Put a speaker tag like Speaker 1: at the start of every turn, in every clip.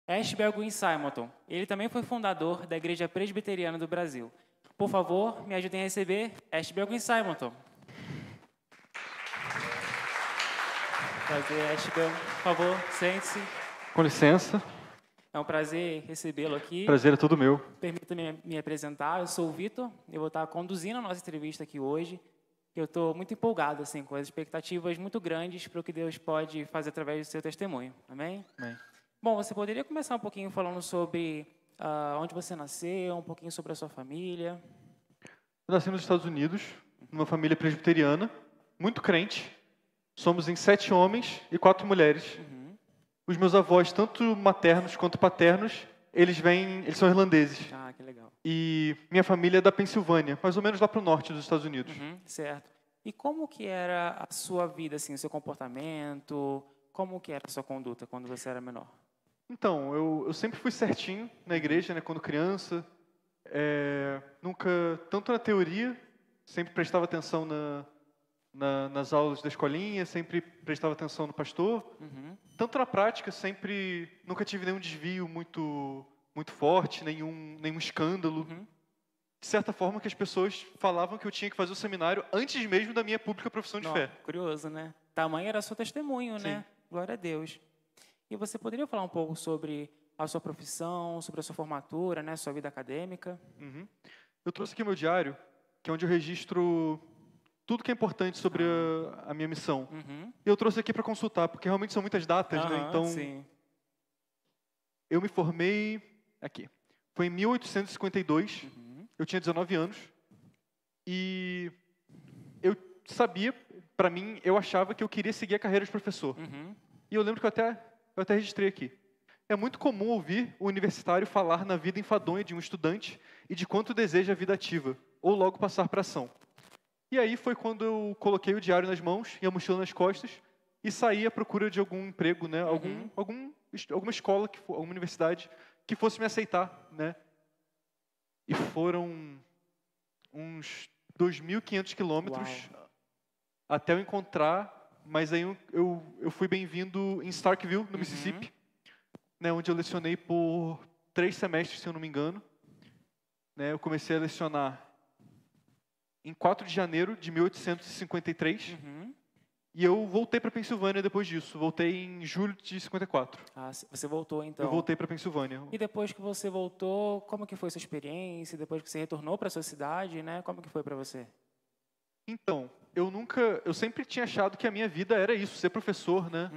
Speaker 1: Ashbel Green Simonton. Ele também foi fundador da Igreja Presbiteriana do Brasil. Por favor, me ajudem a receber Ashbel Green Simonton. Prazer, Ashbel. Por favor, sente-se.
Speaker 2: Com licença.
Speaker 1: É um prazer recebê-lo aqui.
Speaker 2: Prazer é todo meu.
Speaker 1: Permita-me me apresentar. Eu sou o Vitor. Eu vou estar conduzindo a nossa entrevista aqui hoje. Eu estou muito empolgado, assim, com as expectativas muito grandes para o que Deus pode fazer através do seu testemunho. Amém?
Speaker 2: Amém.
Speaker 1: Bom, você poderia começar um pouquinho falando sobre onde você nasceu, um pouquinho sobre a sua família?
Speaker 2: Eu nasci nos Estados Unidos, numa família presbiteriana, muito crente. Somos em 7 homens e 4 mulheres. Os meus avós, tanto maternos quanto paternos, eles são irlandeses.
Speaker 1: Ah, que legal.
Speaker 2: E minha família é da Pensilvânia, mais ou menos lá para o norte dos Estados Unidos.
Speaker 1: Certo. E como que era a sua vida, assim, o seu comportamento? Como que era a sua conduta quando você era menor?
Speaker 2: Então, eu sempre fui certinho na igreja, né, quando criança. Nunca, tanto na teoria, sempre prestava atenção nas aulas da escolinha, sempre prestava atenção no pastor. Tanto na prática, nunca tive nenhum desvio muito forte, nenhum escândalo. De certa forma, que as pessoas falavam que eu tinha que fazer o seminário antes mesmo da minha pública profissão de fé.
Speaker 1: Curioso, né? Tamanho era seu testemunho,
Speaker 2: Sim.
Speaker 1: né? Glória a Deus. E você poderia falar um pouco sobre a sua profissão, sobre a sua formatura, né? Sua vida acadêmica?
Speaker 2: Eu trouxe aqui o meu diário, que é onde eu registro tudo que é importante sobre a minha missão. E eu trouxe aqui para consultar, porque realmente são muitas datas, né? Então,
Speaker 1: sim.
Speaker 2: eu me formei aqui. Foi em 1852, eu tinha 19 anos, e eu sabia, para mim, eu achava que eu queria seguir a carreira de professor. E eu lembro que eu até registrei aqui. É muito comum ouvir o universitário falar na vida enfadonha de um estudante e de quanto deseja a vida ativa, ou logo passar para a ação. E aí foi quando eu coloquei o diário nas mãos e a mochila nas costas e saí à procura de algum emprego, né? Alguma escola, alguma universidade que fosse me aceitar, né? E foram uns 2.500 quilômetros até eu encontrar, mas aí eu fui bem-vindo em Starkville, no Mississippi, né? Onde eu lecionei por 3 semestres, se eu não me engano. Né? Eu comecei a lecionar em 4 de janeiro de 1853. E eu voltei para Pensilvânia depois disso. Voltei em julho de 54.
Speaker 1: Ah, você voltou, então.
Speaker 2: Eu voltei para Pensilvânia.
Speaker 1: E depois que você voltou, como que foi sua experiência? Depois que você retornou para a sua cidade, né? Como que foi para você?
Speaker 2: Então, eu sempre tinha achado que a minha vida era isso, ser professor, né?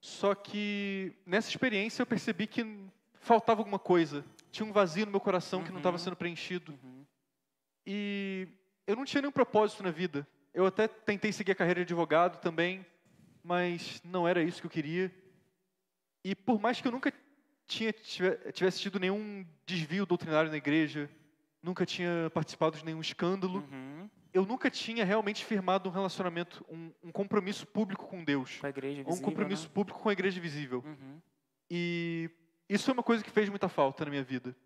Speaker 2: Só que nessa experiência eu percebi que faltava alguma coisa. Tinha um vazio no meu coração que não estava sendo preenchido. E eu não tinha nenhum propósito na vida. Eu até tentei seguir a carreira de advogado também, mas não era isso que eu queria. E por mais que eu nunca tivesse tido nenhum desvio doutrinário na igreja, nunca tinha participado de nenhum escândalo, eu nunca tinha realmente firmado um relacionamento, um compromisso público com Deus.
Speaker 1: Com a igreja visível,
Speaker 2: um compromisso
Speaker 1: né?
Speaker 2: público com a igreja visível. E isso é uma coisa que fez muita falta na minha vida.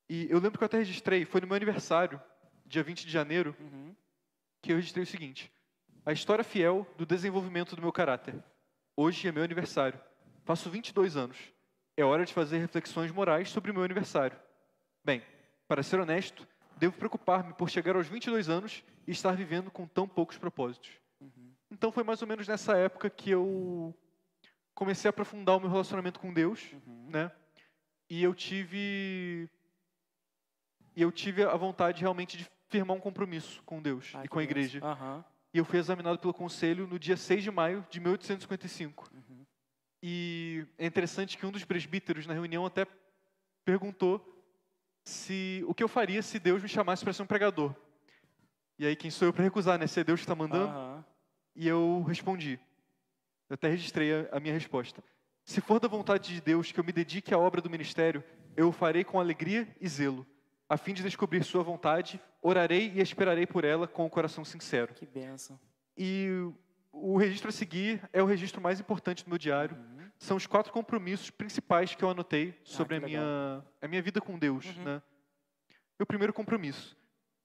Speaker 2: E eu lembro que eu até registrei, foi no meu aniversário, dia 20 de janeiro, que eu registrei o seguinte: a história fiel do desenvolvimento do meu caráter. Hoje é meu aniversário. Faço 22 anos. É hora de fazer reflexões morais sobre o meu aniversário. Bem, para ser honesto, devo preocupar-me por chegar aos 22 anos e estar vivendo com tão poucos propósitos. Então foi mais ou menos nessa época que eu comecei a aprofundar o meu relacionamento com Deus, né? E eu tive a vontade realmente de firmar um compromisso com Deus e com a igreja. E eu fui examinado pelo conselho no dia 6 de maio de 1855. E é interessante que um dos presbíteros na reunião até perguntou o que eu faria se Deus me chamasse para ser um pregador. E aí quem sou eu para recusar, né? Se é Deus que está mandando. E eu respondi. Eu até registrei a minha resposta. Se for da vontade de Deus que eu me dedique à obra do ministério, eu o farei com alegria e zelo. A fim de descobrir sua vontade, orarei e esperarei por ela com o coração sincero.
Speaker 1: Que bênção.
Speaker 2: E o registro a seguir é o registro mais importante do meu diário. São os 4 compromissos principais que eu anotei sobre a minha vida com Deus. Né? O primeiro compromisso: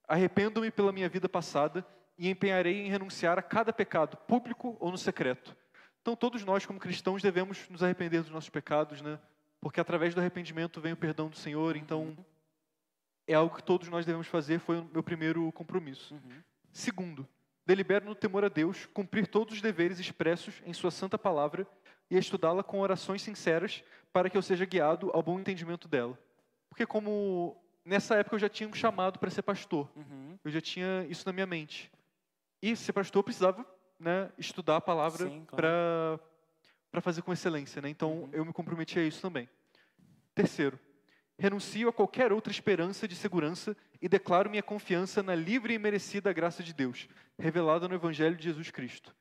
Speaker 2: arrependo-me pela minha vida passada e empenharei em renunciar a cada pecado, público ou no secreto. Então todos nós, como cristãos, devemos nos arrepender dos nossos pecados, né? porque através do arrependimento vem o perdão do Senhor, então
Speaker 1: Uhum.
Speaker 2: é algo que todos nós devemos fazer, foi o meu primeiro compromisso.
Speaker 1: Uhum.
Speaker 2: Segundo, delibero no temor a Deus, cumprir todos os deveres expressos em sua santa palavra e estudá-la com orações sinceras para que eu seja guiado ao bom entendimento dela. Porque como nessa época eu já tinha um chamado para ser pastor,
Speaker 1: Uhum.
Speaker 2: eu já tinha isso na minha mente. E ser pastor eu precisava, né, estudar a palavra
Speaker 1: Sim, claro.
Speaker 2: para fazer com excelência, né? Então
Speaker 1: Uhum.
Speaker 2: eu me comprometi a isso também. Terceiro, renuncio a qualquer outra esperança de segurança e declaro minha confiança na livre e merecida graça de Deus, revelada no Evangelho de Jesus Cristo.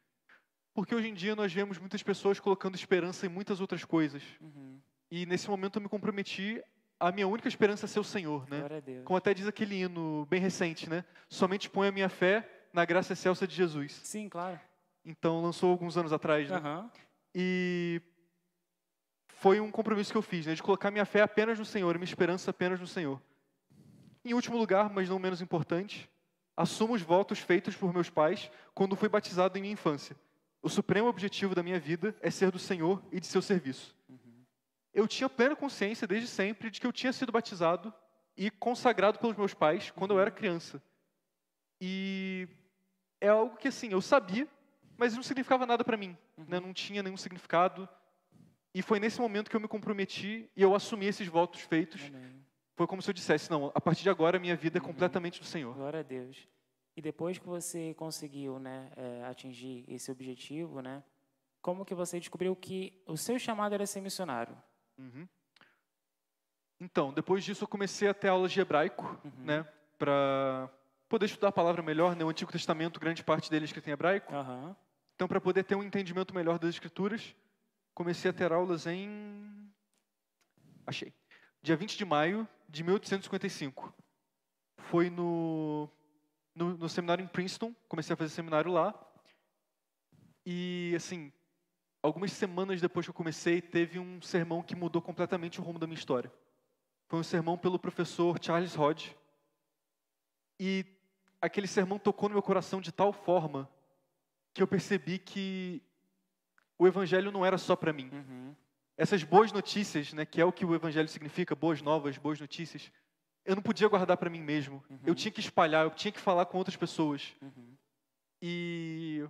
Speaker 2: Porque hoje em dia nós vemos muitas pessoas colocando esperança em muitas outras coisas.
Speaker 1: Uhum.
Speaker 2: E nesse momento eu me comprometi a minha única esperança é ser o Senhor, né?
Speaker 1: Glória a Deus.
Speaker 2: Como até diz aquele hino bem recente, né? Somente ponho a minha fé na graça excelsa de Jesus.
Speaker 1: Sim, claro.
Speaker 2: Então lançou alguns anos atrás, né?
Speaker 1: Aham.
Speaker 2: E foi um compromisso que eu fiz, né? De colocar minha fé apenas no Senhor e minha esperança apenas no Senhor. Em último lugar, mas não menos importante, assumo os votos feitos por meus pais quando fui batizado em minha infância. O supremo objetivo da minha vida é ser do Senhor e de seu serviço.
Speaker 1: Uhum.
Speaker 2: Eu tinha plena consciência desde sempre de que eu tinha sido batizado e consagrado pelos meus pais quando eu era criança. E é algo que, assim, eu sabia, mas não significava nada para mim, né? Não tinha nenhum significado. E foi nesse momento que eu me comprometi e eu assumi esses votos feitos.
Speaker 1: Amém.
Speaker 2: Foi como se eu dissesse, não, a partir de agora a minha vida é completamente do Senhor.
Speaker 1: Glória a Deus. E depois que você conseguiu, né, atingir esse objetivo, né, como que você descobriu que o seu chamado era ser missionário?
Speaker 2: Uhum. Então, depois disso eu comecei a ter aulas de hebraico, né, para poder estudar a palavra melhor, né, o Antigo Testamento, grande parte dele é escrito em hebraico.
Speaker 1: Aham.
Speaker 2: Então, para poder ter um entendimento melhor das Escrituras, comecei a ter aulas em... Achei. Dia 20 de maio de 1855. Foi no seminário em Princeton, comecei a fazer seminário lá. E, assim, algumas semanas depois que eu comecei, teve um sermão que mudou completamente o rumo da minha história. Foi um sermão pelo professor Charles Hodge. E aquele sermão tocou no meu coração de tal forma que eu percebi que o evangelho não era só para mim.
Speaker 1: Uhum.
Speaker 2: Essas boas notícias, né, que é o que o evangelho significa, boas novas, boas notícias, eu não podia guardar para mim mesmo. Eu tinha que espalhar, eu tinha que falar com outras pessoas. E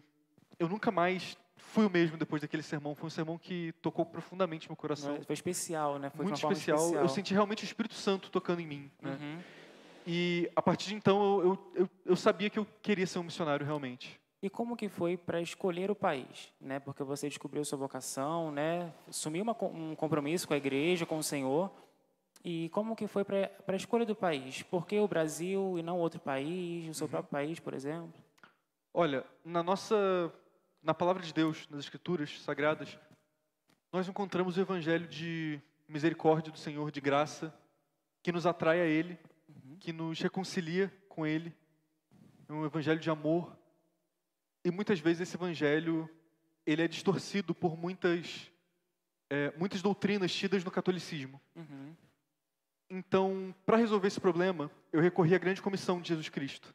Speaker 2: eu nunca mais fui o mesmo depois daquele sermão. Foi um sermão que tocou profundamente meu coração.
Speaker 1: Foi especial, né? Foi
Speaker 2: Muito
Speaker 1: de uma forma
Speaker 2: especial. Eu senti realmente o Espírito Santo tocando em mim, né?
Speaker 1: Uhum.
Speaker 2: E a partir de então eu sabia que eu queria ser um missionário realmente.
Speaker 1: E como que foi para escolher o país, né? Porque você descobriu sua vocação, né? Assumiu um compromisso com a igreja, com o Senhor. E como que foi para a escolha do país? Por que o Brasil e não outro país, o seu próprio país, por exemplo?
Speaker 2: Olha, na palavra de Deus, nas Escrituras Sagradas, nós encontramos o evangelho de misericórdia do Senhor, de graça, que nos atrai a Ele, que nos reconcilia com Ele. É um evangelho de amor. E muitas vezes esse evangelho ele é distorcido por muitas doutrinas tidas no catolicismo.
Speaker 1: Uhum.
Speaker 2: Então, para resolver esse problema, eu recorri à grande comissão de Jesus Cristo.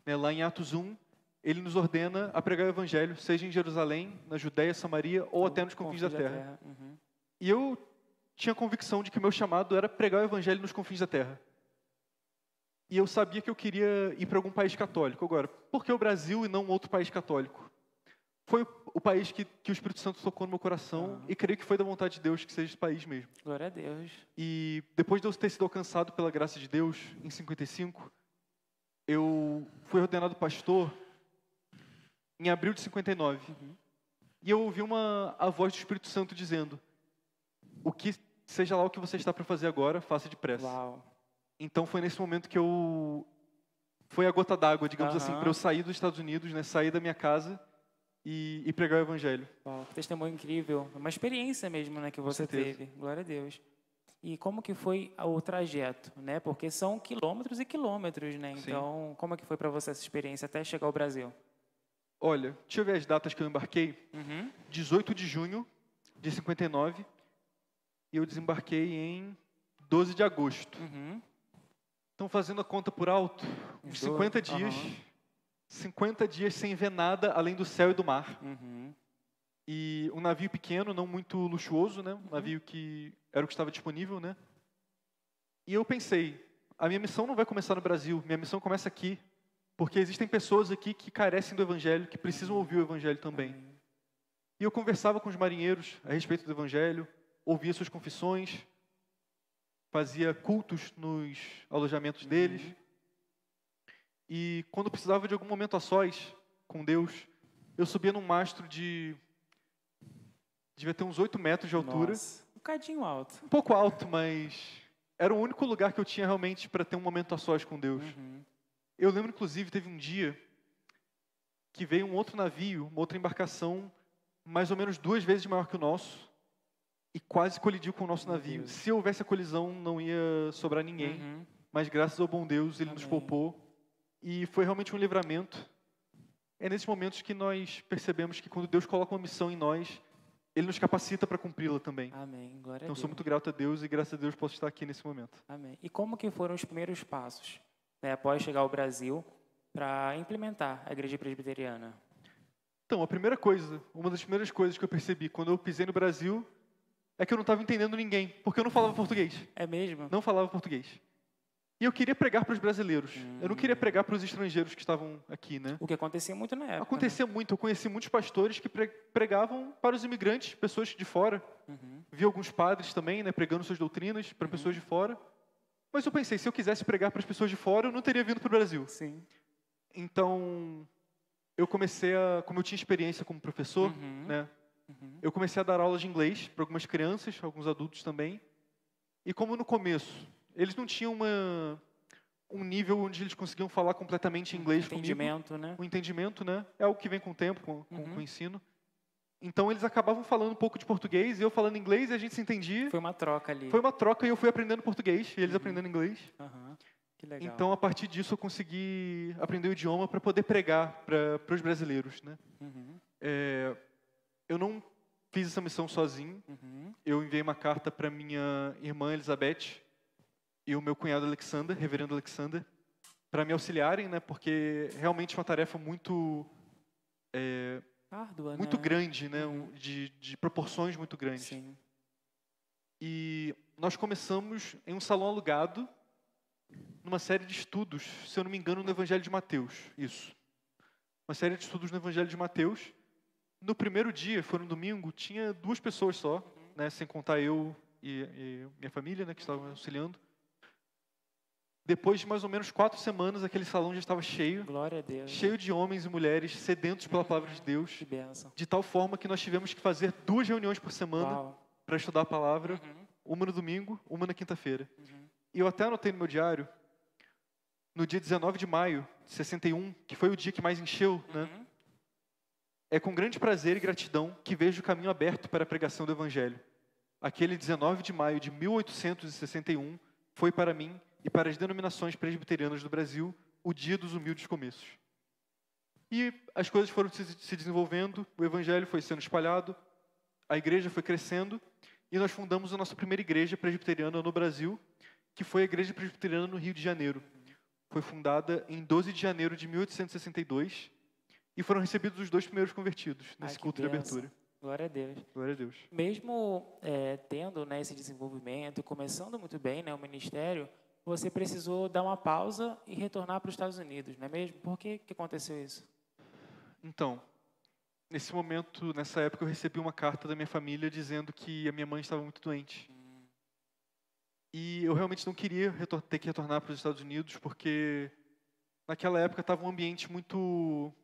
Speaker 2: Lá em Atos 1, ele nos ordena a pregar o evangelho, seja em Jerusalém, na Judéia, Samaria ou até nos confins da terra.
Speaker 1: Uhum.
Speaker 2: E eu tinha a convicção de que o meu chamado era pregar o evangelho nos confins da terra. E eu sabia que eu queria ir para algum país católico. Agora, por que o Brasil e não outro país católico? Foi o país que o Espírito Santo tocou no meu coração e creio que foi da vontade de Deus que seja esse país mesmo.
Speaker 1: Glória a Deus.
Speaker 2: E depois de eu ter sido alcançado pela graça de Deus, em 55, eu fui ordenado pastor em abril de 59. E eu ouvi a voz do Espírito Santo dizendo: seja lá o que você está para fazer agora, faça depressa.
Speaker 1: Uau.
Speaker 2: Então foi nesse momento que foi a gota d'água, digamos assim, para eu sair dos Estados Unidos, né, sair da minha casa e pregar o evangelho.
Speaker 1: Uau, que testemunho incrível. Uma experiência mesmo, né, que você teve. Glória a Deus. E como que foi o trajeto, né? Porque são quilômetros e quilômetros, né? Então, como é que foi para você essa experiência até chegar ao Brasil?
Speaker 2: Olha, deixa eu ver as datas que eu embarquei. 18 de junho de 59 e eu desembarquei em 12 de agosto. Então, fazendo a conta por alto, uns 50 dias, 50 dias sem ver nada além do céu e do mar. E um navio pequeno, não muito luxuoso, né? Um navio que era o que estava disponível, né? E eu pensei, a minha missão não vai começar no Brasil, minha missão começa aqui. Porque existem pessoas aqui que carecem do Evangelho, que precisam ouvir o Evangelho também. E eu conversava com os marinheiros a respeito do Evangelho, ouvia suas confissões, fazia cultos nos alojamentos deles. E quando precisava de algum momento a sós com Deus, eu subia num mastro devia ter uns 8 metros de altura.
Speaker 1: Nossa, um bocadinho alto.
Speaker 2: Um pouco alto, mas era o único lugar que eu tinha realmente para ter um momento a sós com Deus. Eu lembro, inclusive, teve um dia que veio um outro navio, uma outra embarcação, mais ou menos 2 vezes maior que o nosso, e quase colidiu com o nosso navio. Se houvesse a colisão, não ia sobrar ninguém, mas graças ao bom Deus, Ele nos poupou, e foi realmente um livramento. É nesses momentos que nós percebemos que quando Deus coloca uma missão em nós, Ele nos capacita para cumpri-la também.
Speaker 1: Amém. Glória a
Speaker 2: Então,
Speaker 1: Deus.
Speaker 2: sou muito grato a Deus e graças a Deus posso estar aqui nesse momento.
Speaker 1: Amém. E como que foram os primeiros passos, né, após chegar ao Brasil, para implementar a igreja presbiteriana?
Speaker 2: Então, uma das primeiras coisas que eu percebi quando eu pisei no Brasil é que eu não estava entendendo ninguém, porque eu não falava português.
Speaker 1: É mesmo?
Speaker 2: Não falava português. E eu queria pregar para os brasileiros. Eu não queria pregar para os estrangeiros que estavam aqui, né?
Speaker 1: O que acontecia muito na época.
Speaker 2: Acontecia muito. Eu conheci muitos pastores que pregavam para os imigrantes, pessoas de fora. Vi alguns padres também, né, pregando suas doutrinas para pessoas de fora. Mas eu pensei, se eu quisesse pregar para as pessoas de fora, eu não teria vindo para o Brasil.
Speaker 1: Sim.
Speaker 2: Então, eu comecei como eu tinha experiência como professor, né? Eu comecei a dar aulas de inglês para algumas crianças, alguns adultos também. E como no começo, eles não tinham um nível onde eles conseguiam falar completamente inglês comigo.
Speaker 1: Né?
Speaker 2: O entendimento, né? É algo que vem com o tempo, com o ensino. Então, eles acabavam falando um pouco de português, e eu falando inglês, e a gente se entendia.
Speaker 1: Foi uma troca ali.
Speaker 2: Foi uma troca, e eu fui aprendendo português, e eles aprendendo inglês.
Speaker 1: Que legal.
Speaker 2: Então, a partir disso, eu consegui aprender o idioma para poder pregar para os brasileiros, né? Eu não fiz essa missão sozinho. Eu enviei uma carta para minha irmã Elizabeth e o meu cunhado Alexander, reverendo Alexander, para me auxiliarem, né? Porque realmente é uma tarefa muito
Speaker 1: árdua,
Speaker 2: muito
Speaker 1: né?
Speaker 2: grande, né? De proporções muito grandes.
Speaker 1: Sim.
Speaker 2: E nós começamos em um salão alugado, numa série de estudos, se eu não me engano, no Evangelho de Mateus. Isso. Uma série de estudos no Evangelho de Mateus. No primeiro dia, foi no domingo, tinha 2 pessoas só, né? Sem contar eu e minha família, né? Que estavam auxiliando. Depois de mais ou menos 4 semanas, aquele salão já estava cheio.
Speaker 1: Glória a Deus.
Speaker 2: Cheio de homens e mulheres sedentos pela palavra de Deus.
Speaker 1: Que bênção.
Speaker 2: De tal forma que nós tivemos que fazer 2 reuniões por semana para estudar a palavra. Uma no domingo, uma na quinta-feira. E eu até anotei no meu diário, no dia 19 de maio de 61, que foi o dia que mais encheu, né? É com grande prazer e gratidão que vejo o caminho aberto para a pregação do Evangelho. Aquele 19 de maio de 1861 foi para mim e para as denominações presbiterianas do Brasil o dia dos humildes começos. E as coisas foram se desenvolvendo, o Evangelho foi sendo espalhado, a igreja foi crescendo e nós fundamos a nossa primeira igreja presbiteriana no Brasil, que foi a Igreja Presbiteriana no Rio de Janeiro. Foi fundada em 12 de janeiro de 1862 e foram recebidos os 2 primeiros convertidos nesse culto de abertura.
Speaker 1: Glória a Deus.
Speaker 2: Glória a Deus.
Speaker 1: Mesmo tendo, né, esse desenvolvimento, começando muito bem, né, o ministério, você precisou dar uma pausa e retornar para os Estados Unidos, não é mesmo? Por que aconteceu isso?
Speaker 2: Então, nesse momento, nessa época, eu recebi uma carta da minha família dizendo que a minha mãe estava muito doente. E eu realmente não queria ter que retornar para os Estados Unidos, porque naquela época estava um ambiente muito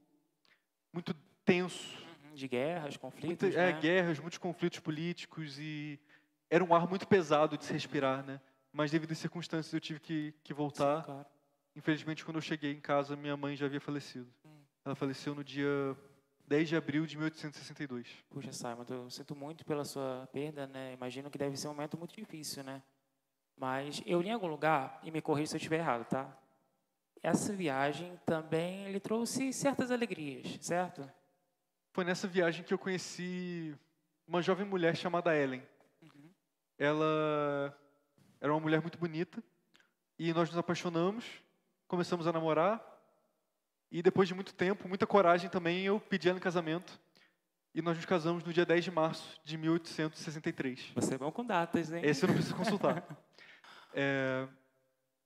Speaker 2: tenso.
Speaker 1: De guerras, conflitos, né?
Speaker 2: Guerras, muitos conflitos políticos, e era um ar muito pesado de se respirar, né? Mas devido às circunstâncias eu tive que voltar.
Speaker 1: Sim, claro.
Speaker 2: Infelizmente, quando eu cheguei em casa, minha mãe já havia falecido. Ela faleceu no dia 10 de abril de 1862.
Speaker 1: Puxa, Simon, eu sinto muito pela sua perda, né? Imagino que deve ser um momento muito difícil, né? Mas eu li em algum lugar, e me corrija se eu estiver errado, tá? Essa viagem também lhe trouxe certas alegrias, certo?
Speaker 2: Foi nessa viagem que eu conheci uma jovem mulher chamada Ellen. Ela era uma mulher muito bonita e nós nos apaixonamos, começamos a namorar e depois de muito tempo, muita coragem também, eu pedi ela em casamento. E nós nos casamos no dia 10 de março de 1863.
Speaker 1: Você é bom com datas, hein?
Speaker 2: Esse eu não preciso consultar.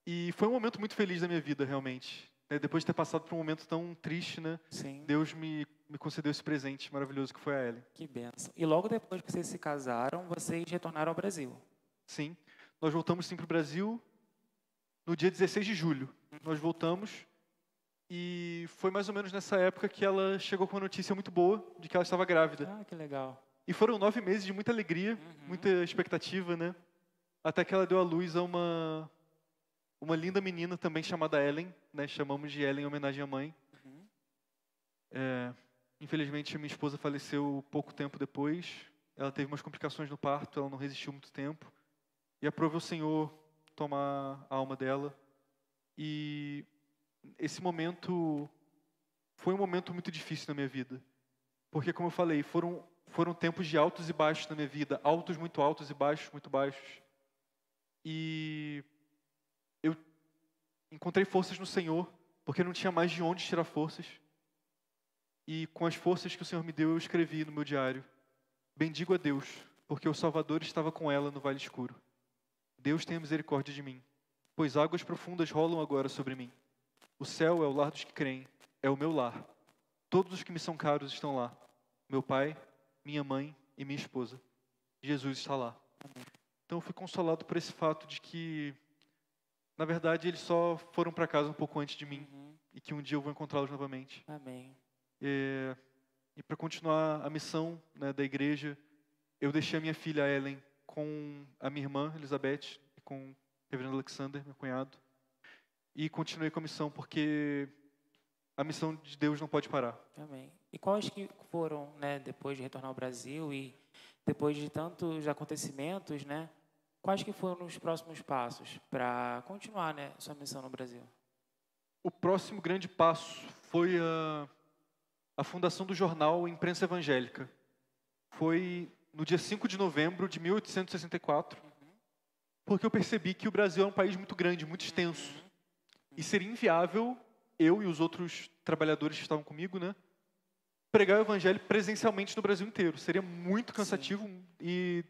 Speaker 2: E foi um momento muito feliz da minha vida, realmente. Depois de ter passado por um momento tão triste, né?
Speaker 1: Sim.
Speaker 2: Deus me concedeu esse presente maravilhoso que foi a Ellen.
Speaker 1: Que bênção. E logo depois que vocês se casaram, vocês retornaram ao Brasil.
Speaker 2: Sim. Nós voltamos sim para o Brasil no dia 16 de julho. Nós voltamos e foi mais ou menos nessa época que ela chegou com uma notícia muito boa de que ela estava grávida.
Speaker 1: Ah, que legal.
Speaker 2: E foram 9 meses de muita alegria, muita expectativa, né? Até que ela deu à luz a uma linda menina também chamada Ellen, né? Chamamos de Ellen em homenagem à mãe. Infelizmente, minha esposa faleceu pouco tempo depois. Ela teve umas complicações no parto, ela não resistiu muito tempo. E aprove o Senhor tomar a alma dela. E esse momento foi um momento muito difícil na minha vida. Porque, como eu falei, foram tempos de altos e baixos na minha vida. Altos muito altos e baixos muito baixos. E eu encontrei forças no Senhor, porque não tinha mais de onde tirar forças. E com as forças que o Senhor me deu, eu escrevi no meu diário: bendigo a Deus, porque o Salvador estava com ela no vale escuro. Deus tenha misericórdia de mim, pois águas profundas rolam agora sobre mim. O céu é o lar dos que creem, é o meu lar. Todos os que me são caros estão lá. Meu pai, minha mãe e minha esposa. Jesus está lá. Então eu fui consolado por esse fato de que, na verdade, eles só foram para casa um pouco antes de mim. E que um dia eu vou encontrá-los novamente.
Speaker 1: Amém.
Speaker 2: E para continuar a missão, né, da igreja, eu deixei a minha filha Ellen com a minha irmã Elizabeth e com o reverendo Alexander, meu cunhado, e continuei com a missão porque a missão de Deus não pode parar.
Speaker 1: Amém. E quais que foram, né, depois de retornar ao Brasil e depois de tantos acontecimentos, né, quais que foram os próximos passos para continuar, né, sua missão no Brasil?
Speaker 2: O próximo grande passo foi a fundação do jornal Imprensa Evangélica. Foi no dia 5 de novembro de 1864, porque eu percebi que o Brasil é um país muito grande, muito extenso, e seria inviável eu e os outros trabalhadores que estavam comigo, né, pregar o evangelho presencialmente no Brasil inteiro. Seria muito cansativo e,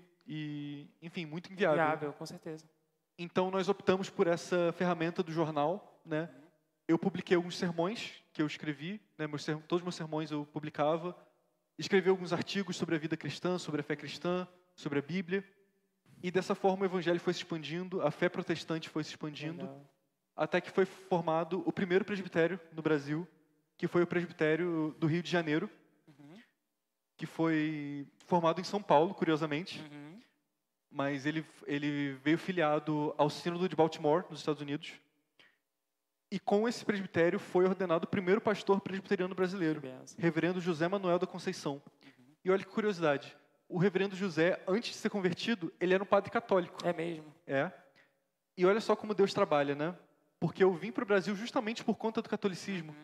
Speaker 2: enfim, muito inviável.
Speaker 1: Inviável, com certeza.
Speaker 2: Então nós optamos por essa ferramenta do jornal, né? Eu publiquei alguns sermões que eu escrevi, né? Todos os meus sermões eu publicava. Escrevi alguns artigos sobre a vida cristã, sobre a fé cristã, sobre a Bíblia. E dessa forma o evangelho foi se expandindo, a fé protestante foi se expandindo,
Speaker 1: Legal.
Speaker 2: até que foi formado o primeiro presbitério no Brasil, que foi o presbitério do Rio de Janeiro, que foi formado em São Paulo, curiosamente. Mas ele veio filiado ao Sínodo de Baltimore, nos Estados Unidos. E com esse presbitério foi ordenado o primeiro pastor presbiteriano brasileiro, reverendo José Manuel da Conceição. E olha que curiosidade, o reverendo José, antes de ser convertido, ele era um padre católico.
Speaker 1: É mesmo?
Speaker 2: É. E olha só como Deus trabalha, né? Porque eu vim para o Brasil justamente por conta do catolicismo.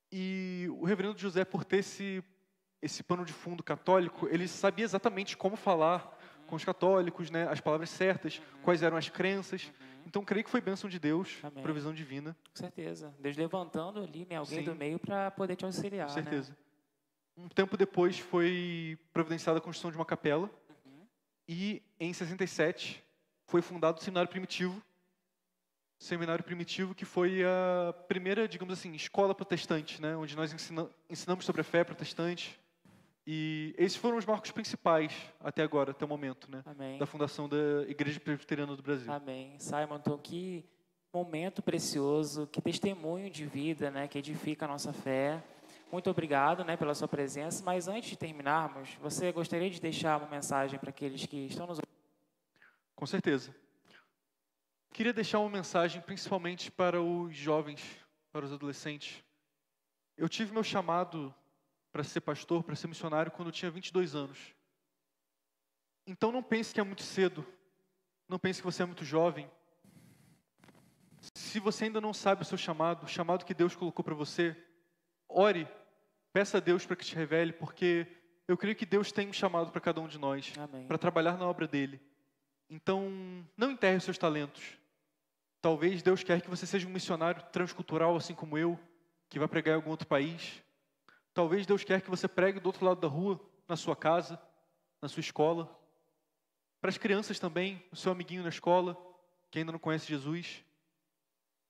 Speaker 2: E o reverendo José, por ter esse pano de fundo católico, ele sabia exatamente como falar com os católicos, né? As palavras certas, quais eram as crenças. Então, creio que foi bênção de Deus,
Speaker 1: Amém.
Speaker 2: provisão divina.
Speaker 1: Com certeza. Deus levantando ali, né, alguém
Speaker 2: Sim.
Speaker 1: do meio para poder te auxiliar.
Speaker 2: Com certeza.
Speaker 1: Né?
Speaker 2: Um tempo depois foi providenciada a construção de uma capela. E, em 67, foi fundado o Seminário Primitivo. Seminário Primitivo, que foi a primeira, digamos assim, escola protestante, né? Onde nós ensinamos sobre a fé protestante. E esses foram os marcos principais até agora, até o momento, né?
Speaker 1: Amém.
Speaker 2: Da fundação da Igreja Presbiteriana do Brasil.
Speaker 1: Amém. Simon, então que momento precioso, que testemunho de vida, né? Que edifica a nossa fé. Muito obrigado, né, pela sua presença. Mas antes de terminarmos, você gostaria de deixar uma mensagem para aqueles que estão nos ouvindo?
Speaker 2: Com certeza. Queria deixar uma mensagem principalmente para os jovens, para os adolescentes. Eu tive meu chamado para ser pastor, para ser missionário, quando eu tinha 22 anos. Então não pense que é muito cedo. Não pense que você é muito jovem. Se você ainda não sabe o seu chamado, o chamado que Deus colocou para você, ore, peça a Deus para que te revele, porque eu creio que Deus tem um chamado para cada um de nós, para trabalhar na obra dele. Então, não enterre os seus talentos. Talvez Deus quer que você seja um missionário transcultural, assim como eu, que vai pregar em algum outro país. Talvez Deus quer que você pregue do outro lado da rua, na sua casa, na sua escola. Para as crianças também, o seu amiguinho na escola, que ainda não conhece Jesus.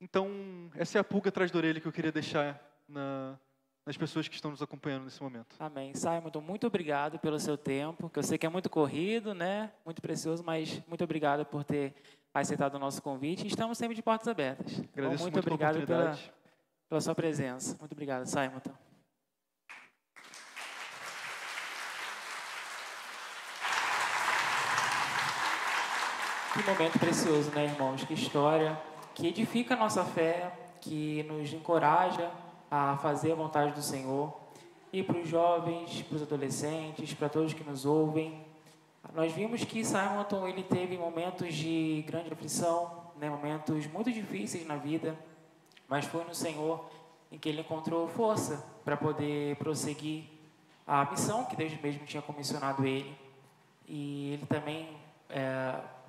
Speaker 2: Então, essa é a pulga atrás da orelha que eu queria deixar nas pessoas que estão nos acompanhando nesse momento.
Speaker 1: Amém. Simon, muito obrigado pelo seu tempo, que eu sei que é muito corrido, né? Muito precioso, mas muito obrigado por ter aceitado o nosso convite. Estamos sempre de portas abertas.
Speaker 2: Agradeço
Speaker 1: muito
Speaker 2: muito
Speaker 1: obrigado
Speaker 2: pela oportunidade.
Speaker 1: pela sua presença. Muito obrigado, Simon. Que momento precioso, né, irmãos? Que história que edifica a nossa fé, que nos encoraja a fazer a vontade do Senhor. E para os jovens, para os adolescentes, para todos que nos ouvem, nós vimos que Simonton ele teve momentos de grande aflição, né, momentos muito difíceis na vida, mas foi no Senhor em que ele encontrou força para poder prosseguir a missão que Deus mesmo tinha comissionado ele. E ele também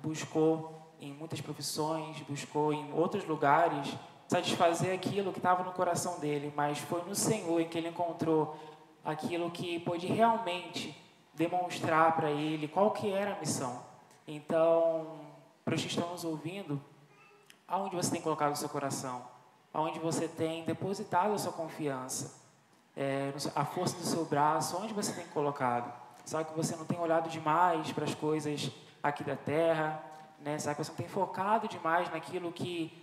Speaker 1: buscou em muitas profissões, buscou em outros lugares satisfazer aquilo que estava no coração dele, mas foi no Senhor em que ele encontrou aquilo que pôde realmente demonstrar para ele qual que era a missão. Então, para os que estão nos ouvindo, aonde você tem colocado o seu coração? Aonde você tem depositado a sua confiança? A força do seu braço, onde você tem colocado? Sabe que você não tem olhado demais para as coisas aqui da terra, né? Sabe que você não tem focado demais naquilo que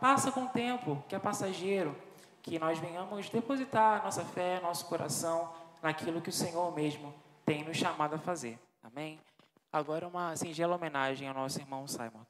Speaker 1: passa com o tempo, que é passageiro, que nós venhamos depositar a nossa fé, nosso coração naquilo que o Senhor mesmo tem nos chamado a fazer. Amém? Agora uma singela homenagem ao nosso irmão Simon.